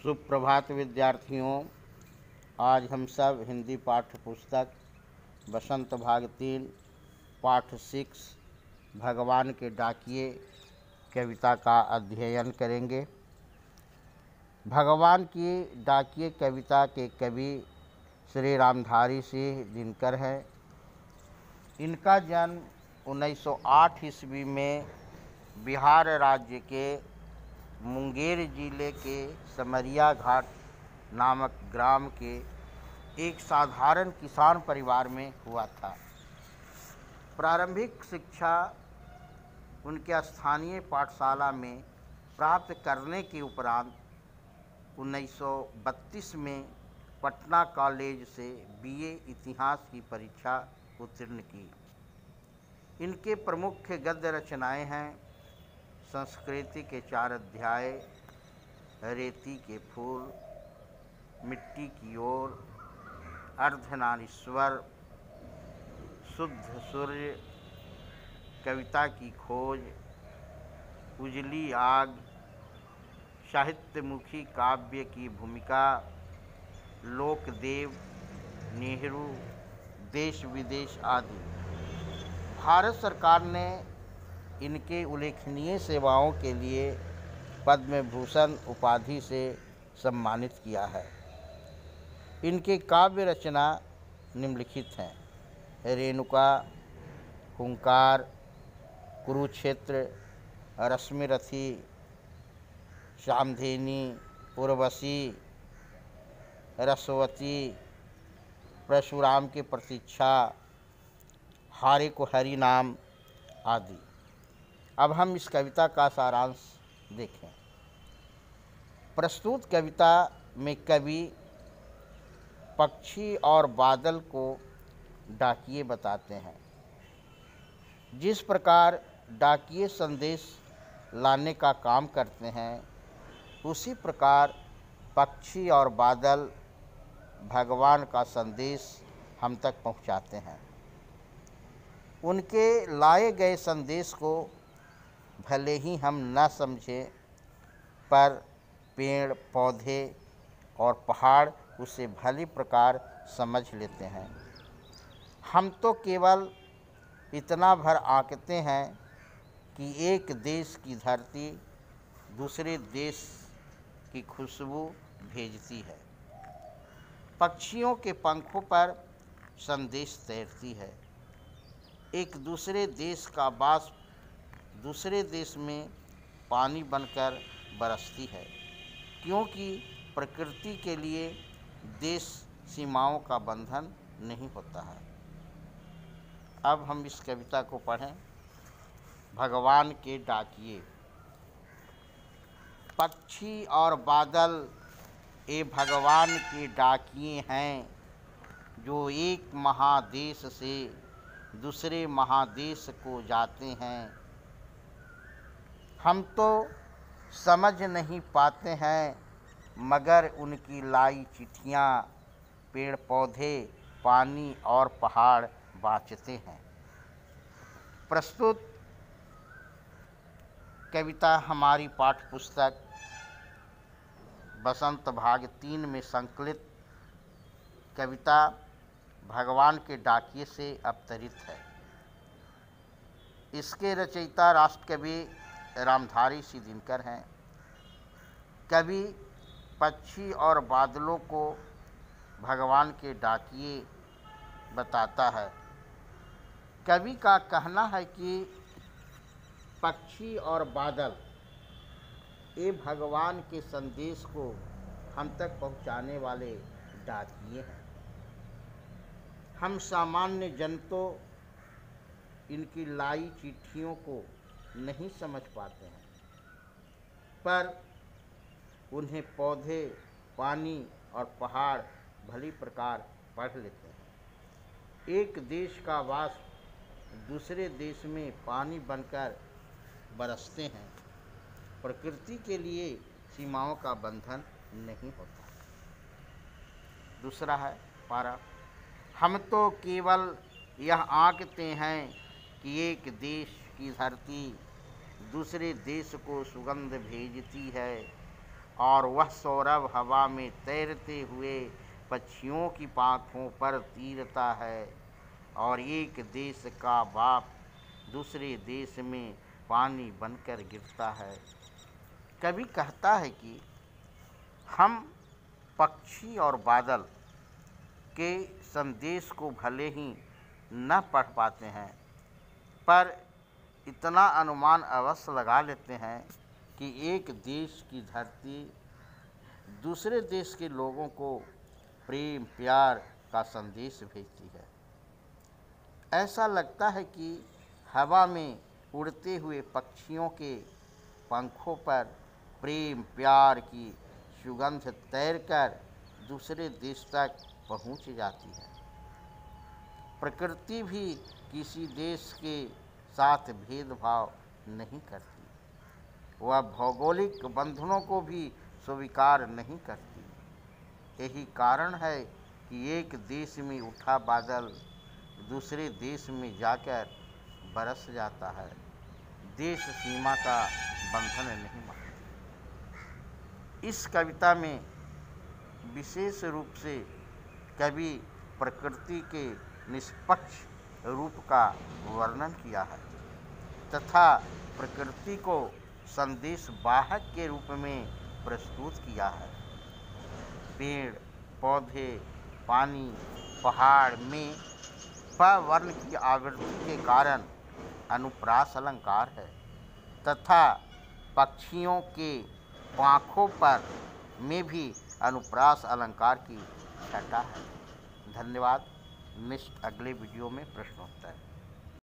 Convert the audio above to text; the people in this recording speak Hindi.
सुप्रभात विद्यार्थियों। आज हम सब हिंदी पाठ्य पुस्तक बसंत भाग 3 पाठ 6 भगवान के डाकिए कविता का अध्ययन करेंगे। भगवान की डाकिए कविता के कवि श्री रामधारी सिंह दिनकर हैं। इनका जन्म 1908 ईस्वी में बिहार राज्य के मुंगेर जिले के समरिया घाट नामक ग्राम के एक साधारण किसान परिवार में हुआ था। प्रारंभिक शिक्षा उनके स्थानीय पाठशाला में प्राप्त करने के उपरांत 1932 में पटना कॉलेज से बीए इतिहास की परीक्षा उत्तीर्ण की। इनके प्रमुख गद्य रचनाएं हैं संस्कृति के 4 अध्याय, रेती के फूल, मिट्टी की ओर, अर्धनारीश्वर, शुद्ध सूर्य, कविता की खोज, उजली आग, साहित्यमुखी काव्य की भूमिका, लोकदेव, नेहरू, देश विदेश आदि। भारत सरकार ने इनके उल्लेखनीय सेवाओं के लिए पद्म भूषण उपाधि से सम्मानित किया है। इनके काव्य रचना निम्नलिखित हैं: रेणुका, हुंकार, कुरुक्षेत्र, रश्मिरथी, सामधेनी, उर्वशी, रसवती, परशुराम की प्रतीक्षा, हारे को हरि नाम आदि। अब हम इस कविता का सारांश देखें। प्रस्तुत कविता में कवि पक्षी और बादल को डाकिए बताते हैं। जिस प्रकार डाकिए संदेश लाने का काम करते हैं, उसी प्रकार पक्षी और बादल भगवान का संदेश हम तक पहुंचाते हैं। उनके लाए गए संदेश को भले ही हम न समझें, पर पेड़ पौधे और पहाड़ उसे भली प्रकार समझ लेते हैं। हम तो केवल इतना भर आंकते हैं कि एक देश की धरती दूसरे देश की खुशबू भेजती है, पक्षियों के पंखों पर संदेश तैरती है, एक दूसरे देश का बाष्प दूसरे देश में पानी बनकर बरसती है, क्योंकि प्रकृति के लिए देश सीमाओं का बंधन नहीं होता है। अब हम इस कविता को पढ़ें। भगवान के डाकिए। पक्षी और बादल ये भगवान के डाकिए हैं, जो एक महादेश से दूसरे महादेश को जाते हैं। हम तो समझ नहीं पाते हैं, मगर उनकी लाई चिट्ठियाँ पेड़ पौधे, पानी और पहाड़ बाँचते हैं। प्रस्तुत कविता हमारी पाठ्य पुस्तक बसंत भाग 3 में संकलित कविता भगवान के डाकिए से अवतरित है। इसके रचयिता राष्ट्रकवि रामधारी सिंह दिनकर हैं। कवि पक्षी और बादलों को भगवान के डाकिए बताता है। कवि का कहना है कि पक्षी और बादल ये भगवान के संदेश को हम तक पहुंचाने वाले डाकिए हैं। हम सामान्य जन तो इनकी लाई चिट्ठियों को नहीं समझ पाते हैं, पर उन्हें पौधे, पानी और पहाड़ भली प्रकार पढ़ लेते हैं। एक देश का वाष्प दूसरे देश में पानी बनकर बरसते हैं। प्रकृति के लिए सीमाओं का बंधन नहीं होता। दूसरा है पारा। हम तो केवल यह आंकते हैं कि एक देश की धरती दूसरे देश को सुगंध भेजती है, और वह सौरभ हवा में तैरते हुए पक्षियों की पाँखों पर तीरता है, और एक देश का बाप दूसरे देश में पानी बनकर गिरता है। कवि कहता है कि हम पक्षी और बादल के संदेश को भले ही न पढ़ पाते हैं, पर इतना अनुमान अवश्य लगा लेते हैं कि एक देश की धरती दूसरे देश के लोगों को प्रेम प्यार का संदेश भेजती है। ऐसा लगता है कि हवा में उड़ते हुए पक्षियों के पंखों पर प्रेम प्यार की सुगंध तैरकर दूसरे देश तक पहुंच जाती है। प्रकृति भी किसी देश के साथ भेदभाव नहीं करती, वह भौगोलिक बंधनों को भी स्वीकार नहीं करती। यही कारण है कि एक देश में उठा बादल दूसरे देश में जाकर बरस जाता है। देश सीमा का बंधन नहीं मानती। इस कविता में विशेष रूप से कवि प्रकृति के निष्पक्ष रूप का वर्णन किया है तथा प्रकृति को संदेश वाहक के रूप में प्रस्तुत किया है। पेड़ पौधे, पानी, पहाड़ में प वर्ण की आवृत्ति के कारण अनुप्रास अलंकार है तथा पक्षियों के पाँखों पर में भी अनुप्रास अलंकार की छटा है। धन्यवाद। नेक्स्ट अगले वीडियो में प्रश्नोत्तर।